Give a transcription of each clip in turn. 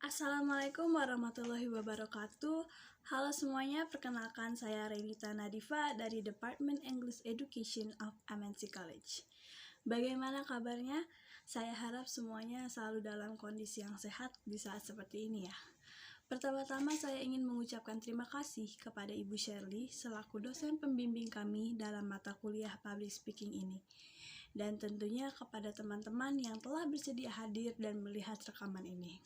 Assalamualaikum warahmatullahi wabarakatuh. Halo semuanya, perkenalkan saya Renita Nadifa dari Department English Education of MNC College. Bagaimana kabarnya? Saya harap semuanya selalu dalam kondisi yang sehat di saat seperti ini ya. Pertama-tama saya ingin mengucapkan terima kasih kepada Ibu Shirley selaku dosen pembimbing kami dalam mata kuliah Public Speaking ini. Dan tentunya kepada teman-teman yang telah bersedia hadir dan melihat rekaman ini.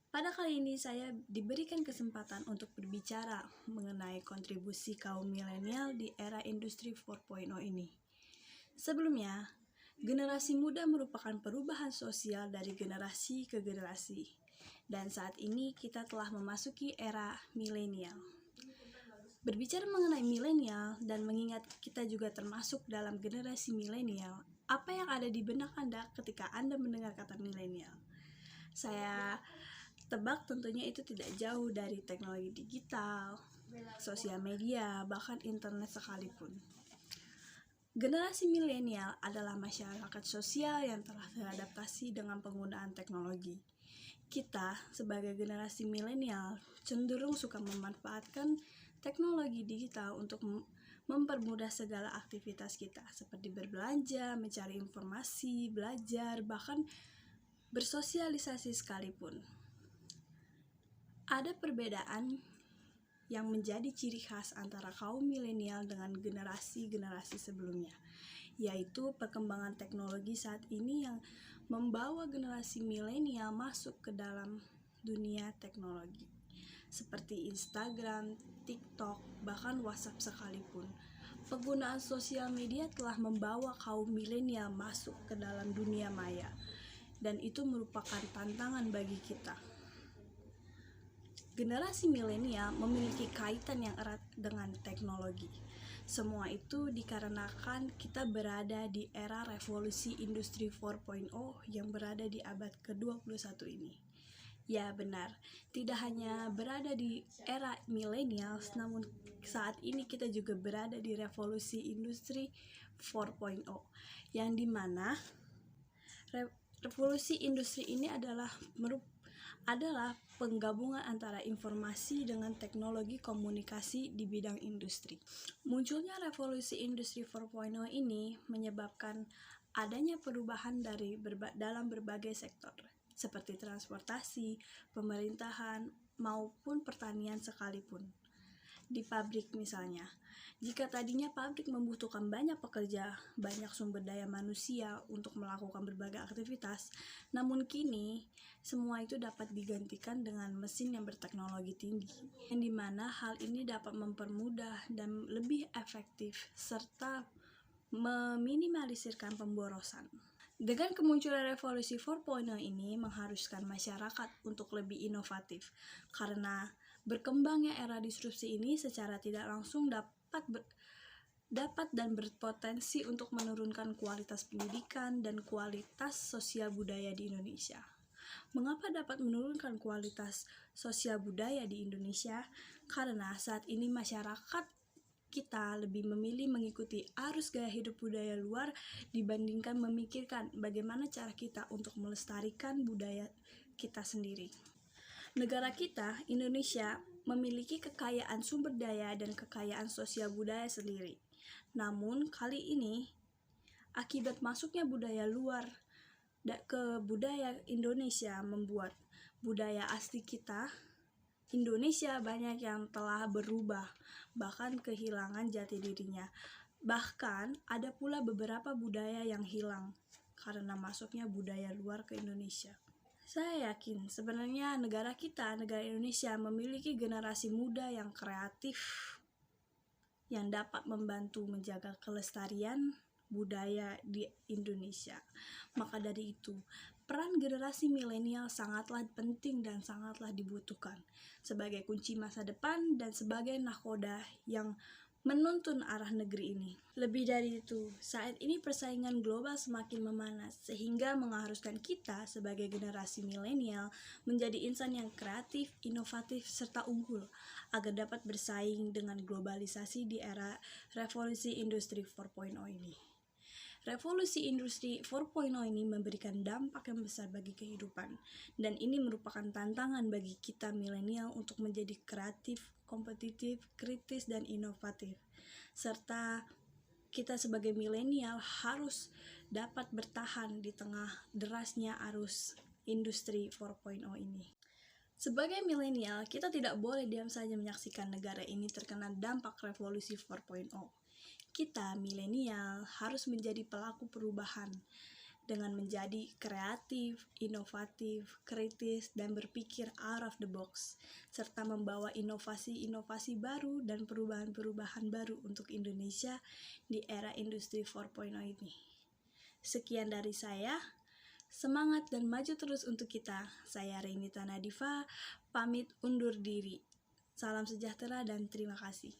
Pada kali ini saya diberikan kesempatan untuk berbicara mengenai kontribusi kaum milenial di era industri 4.0 ini. Sebelumnya, generasi muda merupakan perubahan sosial dari generasi ke generasi. Dan saat ini kita telah memasuki era milenial. Berbicara mengenai milenial dan mengingat kita juga termasuk dalam generasi milenial, apa yang ada di benak Anda ketika Anda mendengar kata milenial? Saya tebak tentunya itu tidak jauh dari teknologi digital, sosial media, bahkan internet sekalipun. Generasi milenial adalah masyarakat sosial yang telah beradaptasi dengan penggunaan teknologi. Kita sebagai generasi milenial cenderung suka memanfaatkan teknologi digital untuk mempermudah segala aktivitas kita, seperti berbelanja, mencari informasi, belajar, bahkan bersosialisasi sekalipun. Ada perbedaan yang menjadi ciri khas antara kaum milenial dengan generasi-generasi sebelumnya, yaitu perkembangan teknologi saat ini yang membawa generasi milenial masuk ke dalam dunia teknologi, seperti Instagram, TikTok, bahkan WhatsApp sekalipun. Penggunaan sosial media telah membawa kaum milenial masuk ke dalam dunia maya, dan itu merupakan tantangan bagi kita. Generasi milenial memiliki kaitan yang erat dengan teknologi. Semua itu dikarenakan kita berada di era revolusi industri 4.0 yang berada di abad ke-21 ini. Ya benar, tidak hanya berada di era milenial, namun saat ini kita juga berada di revolusi industri 4.0, yang dimana revolusi industri ini adalah penggabungan antara informasi dengan teknologi komunikasi di bidang industri. Munculnya revolusi industri 4.0 ini menyebabkan adanya perubahan dalam berbagai sektor, seperti transportasi, pemerintahan, maupun pertanian sekalipun. Di pabrik misalnya, jika tadinya pabrik membutuhkan banyak pekerja, banyak sumber daya manusia untuk melakukan berbagai aktivitas, namun kini semua itu dapat digantikan dengan mesin yang berteknologi tinggi, yang dimana hal ini dapat mempermudah dan lebih efektif serta meminimalisirkan pemborosan. Dengan kemunculan revolusi 4.0 ini mengharuskan masyarakat untuk lebih inovatif, karena berkembangnya era disrupsi ini secara tidak langsung dapat dan berpotensi untuk menurunkan kualitas pendidikan dan kualitas sosial budaya di Indonesia. Mengapa dapat menurunkan kualitas sosial budaya di Indonesia? Karena saat ini masyarakat kita lebih memilih mengikuti arus gaya hidup budaya luar dibandingkan memikirkan bagaimana cara kita untuk melestarikan budaya kita sendiri. Negara kita, Indonesia, memiliki kekayaan sumber daya dan kekayaan sosial budaya sendiri. Namun, kali ini, akibat masuknya budaya luar ke budaya Indonesia membuat budaya asli kita, Indonesia, banyak yang telah berubah, bahkan kehilangan jati dirinya. Bahkan, ada pula beberapa budaya yang hilang karena masuknya budaya luar ke Indonesia. Saya yakin sebenarnya negara Indonesia memiliki generasi muda yang kreatif yang dapat membantu menjaga kelestarian budaya di Indonesia. Maka dari itu, peran generasi milenial sangatlah penting dan sangatlah dibutuhkan sebagai kunci masa depan dan sebagai nahkoda yang menuntun arah negeri ini. Lebih dari itu, saat ini persaingan global semakin memanas sehingga mengharuskan kita sebagai generasi milenial menjadi insan yang kreatif, inovatif, serta unggul agar dapat bersaing dengan globalisasi di era revolusi industri 4.0 ini. Revolusi industri 4.0 ini memberikan dampak yang besar bagi kehidupan, dan ini merupakan tantangan bagi kita milenial untuk menjadi kreatif, kompetitif, kritis, dan inovatif. Serta kita sebagai milenial harus dapat bertahan di tengah derasnya arus industri 4.0 ini. Sebagai milenial, kita tidak boleh diam saja menyaksikan negara ini terkena dampak revolusi 4.0. Kita milenial harus menjadi pelaku perubahan dengan menjadi kreatif, inovatif, kritis, dan berpikir out of the box, serta membawa inovasi-inovasi baru dan perubahan-perubahan baru untuk Indonesia di era industri 4.0 ini. Sekian dari saya. Semangat dan maju terus untuk kita. Saya Renita Nadifa, pamit undur diri. Salam sejahtera dan terima kasih.